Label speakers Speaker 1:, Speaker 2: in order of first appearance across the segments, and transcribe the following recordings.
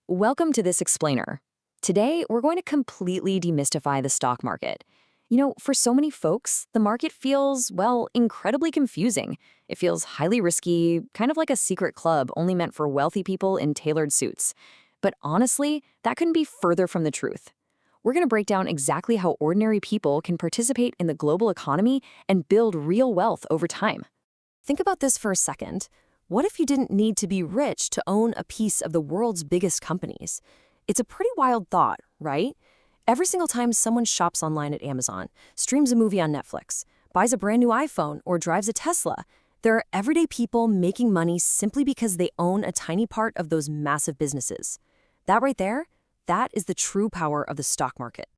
Speaker 1: Welcome to this explainer. Today, we're going to completely demystify the stock market. For so many folks, the market feels, well, incredibly confusing. It feels highly risky, kind of like a secret club only meant for wealthy people in tailored suits. But honestly, that couldn't be further from the truth. We're going to break down exactly how ordinary people can participate in the global economy and build real wealth over time. Think about this for a second. What if you didn't need to be rich to own a piece of the world's biggest companies? It's a pretty wild thought, right? Every single time someone shops online at Amazon, streams a movie on Netflix, buys a brand new iPhone, or drives a Tesla, there are everyday people making money simply because they own a tiny part of those massive businesses. That right there, that is the true power of the stock market.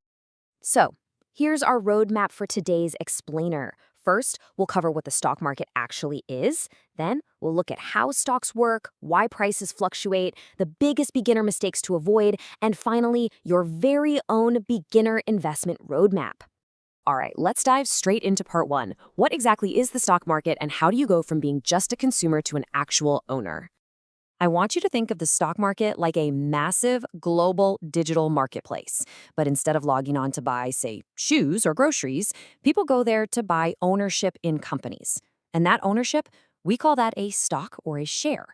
Speaker 1: So, here's our roadmap for today's explainer. First, we'll cover what the stock market actually is. Then, we'll look at how stocks work, why prices fluctuate, the biggest beginner mistakes to avoid, and finally, your very own beginner investment roadmap. All right, let's dive straight into part one. What exactly is the stock market, and how do you go from being just a consumer to an actual owner? I want you to think of the stock market like a massive global digital marketplace. But instead of logging on to buy, say, shoes or groceries, people go there to buy ownership in companies. And that ownership, we call that a stock or a share.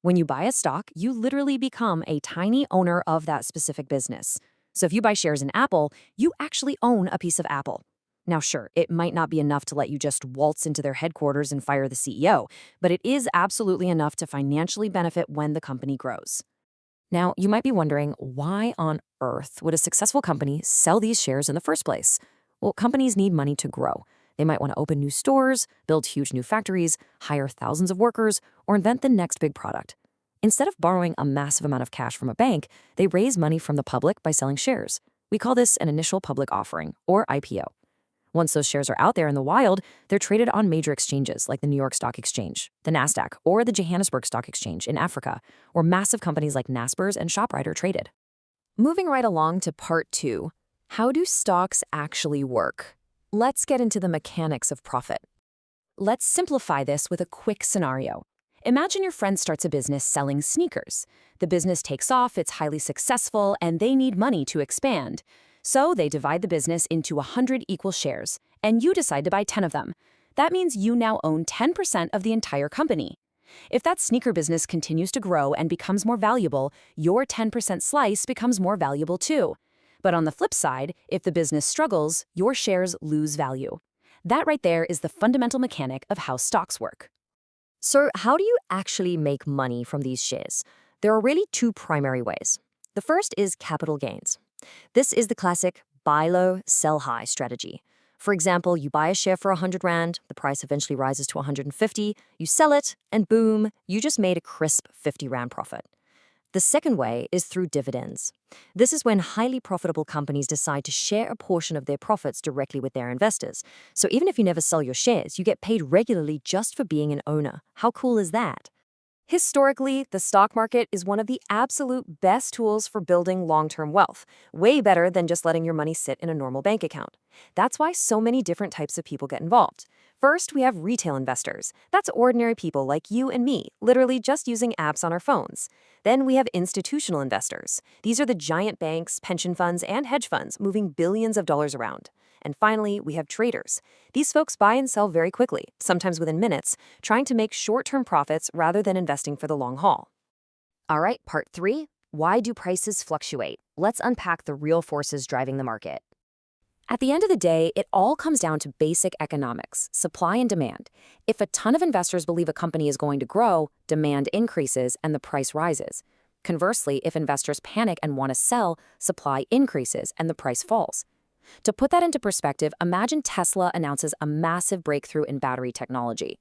Speaker 1: When you buy a stock, you literally become a tiny owner of that specific business. So if you buy shares in Apple, you actually own a piece of Apple. Now, sure, it might not be enough to let you just waltz into their headquarters and fire the CEO, but it is absolutely enough to financially benefit when the company grows. Now, you might be wondering, why on earth would a successful company sell these shares in the first place? Well, companies need money to grow. They might want to open new stores, build huge new factories, hire thousands of workers, or invent the next big product. Instead of borrowing a massive amount of cash from a bank, they raise money from the public by selling shares. We call this an initial public offering, or IPO. Once those shares are out there in the wild, they're traded on major exchanges like the New York Stock Exchange, the Nasdaq, or the Johannesburg Stock Exchange in Africa, where massive companies like Naspers and ShopRite are traded. Moving right along to part two, how do stocks actually work? Let's get into the mechanics of profit. Let's simplify this with a quick scenario. Imagine your friend starts a business selling sneakers. The business takes off, it's highly successful, and they need money to expand. So they divide the business into 100 equal shares, and you decide to buy 10 of them. That means you now own 10% of the entire company. If that sneaker business continues to grow and becomes more valuable, your 10% slice becomes more valuable too. But on the flip side, if the business struggles, your shares lose value. That right there is the fundamental mechanic of how stocks work. So how do you actually make money from these shares? There are really two primary ways. The first is capital gains. This is the classic buy low, sell high strategy. For example, you buy a share for 100 Rand, the price eventually rises to 150, you sell it, and boom, you just made a crisp 50 Rand profit. The second way is through dividends. This is when highly profitable companies decide to share a portion of their profits directly with their investors. So even if you never sell your shares, you get paid regularly just for being an owner. How cool is that? Historically, the stock market is one of the absolute best tools for building long-term wealth, way better than just letting your money sit in a normal bank account. That's why so many different types of people get involved. First, we have retail investors. That's ordinary people like you and me, literally just using apps on our phones. Then we have institutional investors. These are the giant banks, pension funds, and hedge funds moving billions of dollars around. And finally, we have traders. These folks buy and sell very quickly, sometimes within minutes, trying to make short-term profits rather than investing for the long haul. All right, part three, why do prices fluctuate? Let's unpack the real forces driving the market. At the end of the day, it all comes down to basic economics, supply and demand. If a ton of investors believe a company is going to grow, demand increases and the price rises. Conversely, if investors panic and want to sell, supply increases and the price falls. To put that into perspective, imagine Tesla announces a massive breakthrough in battery technology.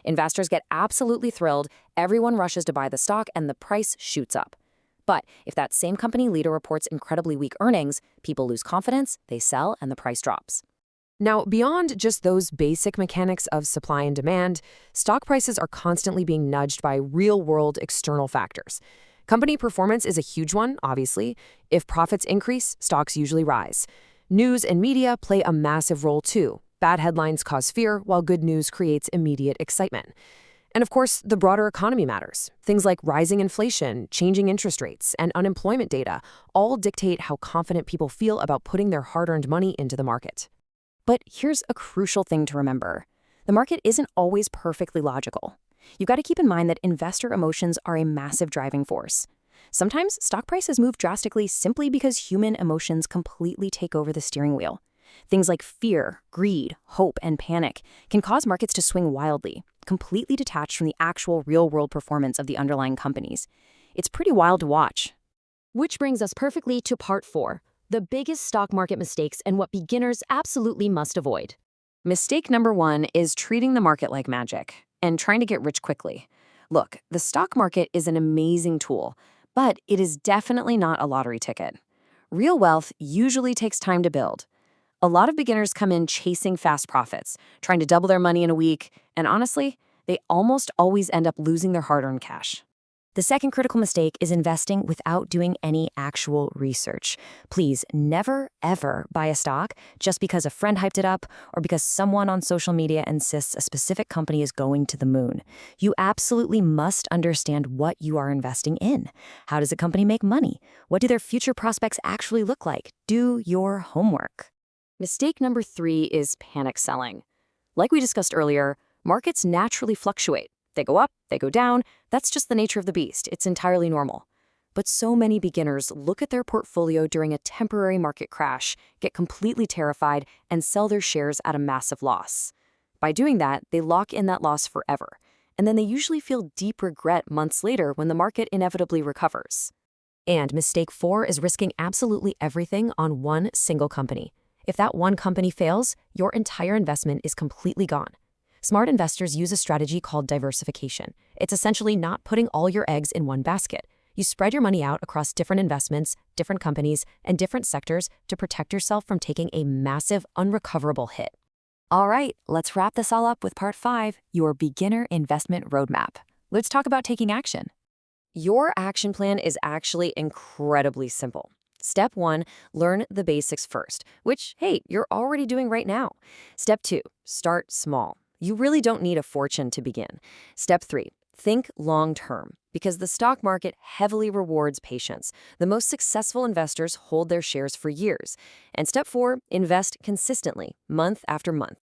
Speaker 1: Investors get absolutely thrilled, everyone rushes to buy the stock, and the price shoots up. But if that same company leader reports incredibly weak earnings, people lose confidence, they sell, and the price drops. Now, beyond just those basic mechanics of supply and demand, stock prices are constantly being nudged by real-world external factors. Company performance is a huge one, obviously. If profits increase, stocks usually rise. News and media play a massive role too. Bad headlines cause fear, while good news creates immediate excitement.
Speaker 2: And of course, the broader economy matters. Things like rising inflation, changing interest rates, and unemployment data all dictate how confident people feel about putting their hard-earned money into the market.
Speaker 1: But here's a crucial thing to remember. The market isn't always perfectly logical. You've got to keep in mind that investor emotions are a massive driving force. Sometimes stock prices move drastically simply because human emotions completely take over the steering wheel. Things like fear, greed, hope, and panic can cause markets to swing wildly, completely detached from the actual real-world performance of the underlying companies. It's pretty wild to watch.
Speaker 3: Which brings us perfectly to part 4, the biggest stock market mistakes and what beginners absolutely must avoid.
Speaker 1: Mistake number 1 is treating the market like magic and trying to get rich quickly. Look, the stock market is an amazing tool, but it is definitely not a lottery ticket. Real wealth usually takes time to build. A lot of beginners come in chasing fast profits, trying to double their money in a week, and honestly, they almost always end up losing their hard-earned cash.
Speaker 4: The second critical mistake is investing without doing any actual research. Please never, ever buy a stock just because a friend hyped it up or because someone on social media insists a specific company is going to the moon. You absolutely must understand what you are investing in. How does a company make money? What do their future prospects actually look like? Do your homework.
Speaker 1: Mistake number 3 is panic selling. Like we discussed earlier, markets naturally fluctuate. They go up, they go down. That's just the nature of the beast. It's entirely normal. But so many beginners look at their portfolio during a temporary market crash, get completely terrified, and sell their shares at a massive loss. By doing that, they lock in that loss forever. And then they usually feel deep regret months later when the market inevitably recovers.
Speaker 2: And mistake 4 is risking absolutely everything on one single company. If that one company fails, your entire investment is completely gone. Smart investors use a strategy called diversification. It's essentially not putting all your eggs in one basket. You spread your money out across different investments, different companies, and different sectors to protect yourself from taking a massive, unrecoverable hit.
Speaker 1: All right, let's wrap this all up with part 5, your beginner investment roadmap. Let's talk about taking action. Your action plan is actually incredibly simple. Step 1, learn the basics first, which, hey, you're already doing right now. Step 2, start small. You really don't need a fortune to begin. Step 3, think long-term, because the stock market heavily rewards patience. The most successful investors hold their shares for years. And step 4, invest consistently, month after month.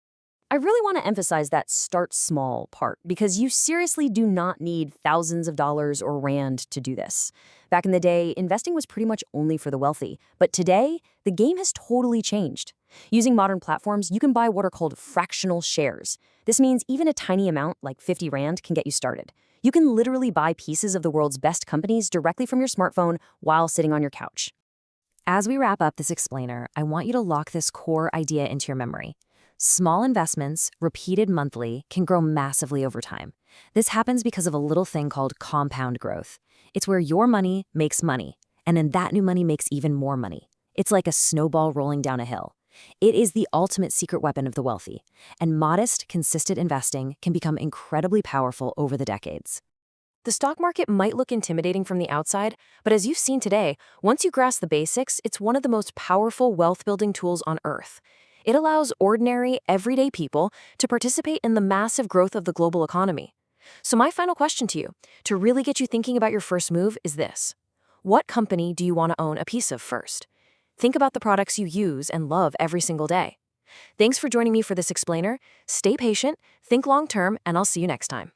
Speaker 1: I really want to emphasize that start small part, because you seriously do not need thousands of dollars or rand to do this. Back in the day, investing was pretty much only for the wealthy. But today, the game has totally changed. Using modern platforms, you can buy what are called fractional shares. This means even a tiny amount, like 50 rand, can get you started. You can literally buy pieces of the world's best companies directly from your smartphone while sitting on your couch.
Speaker 4: As we wrap up this explainer, I want you to lock this core idea into your memory. Small investments, repeated monthly, can grow massively over time. This happens because of a little thing called compound growth. It's where your money makes money, and then that new money makes even more money. It's like a snowball rolling down a hill. It is the ultimate secret weapon of the wealthy, and modest, consistent investing can become incredibly powerful over the decades.
Speaker 1: The stock market might look intimidating from the outside, but as you've seen today, once you grasp the basics, it's one of the most powerful wealth-building tools on Earth. It allows ordinary, everyday people to participate in the massive growth of the global economy. So my final question to you, to really get you thinking about your first move, is this. What company do you want to own a piece of first? Think about the products you use and love every single day. Thanks for joining me for this explainer. Stay patient, think long-term, and I'll see you next time.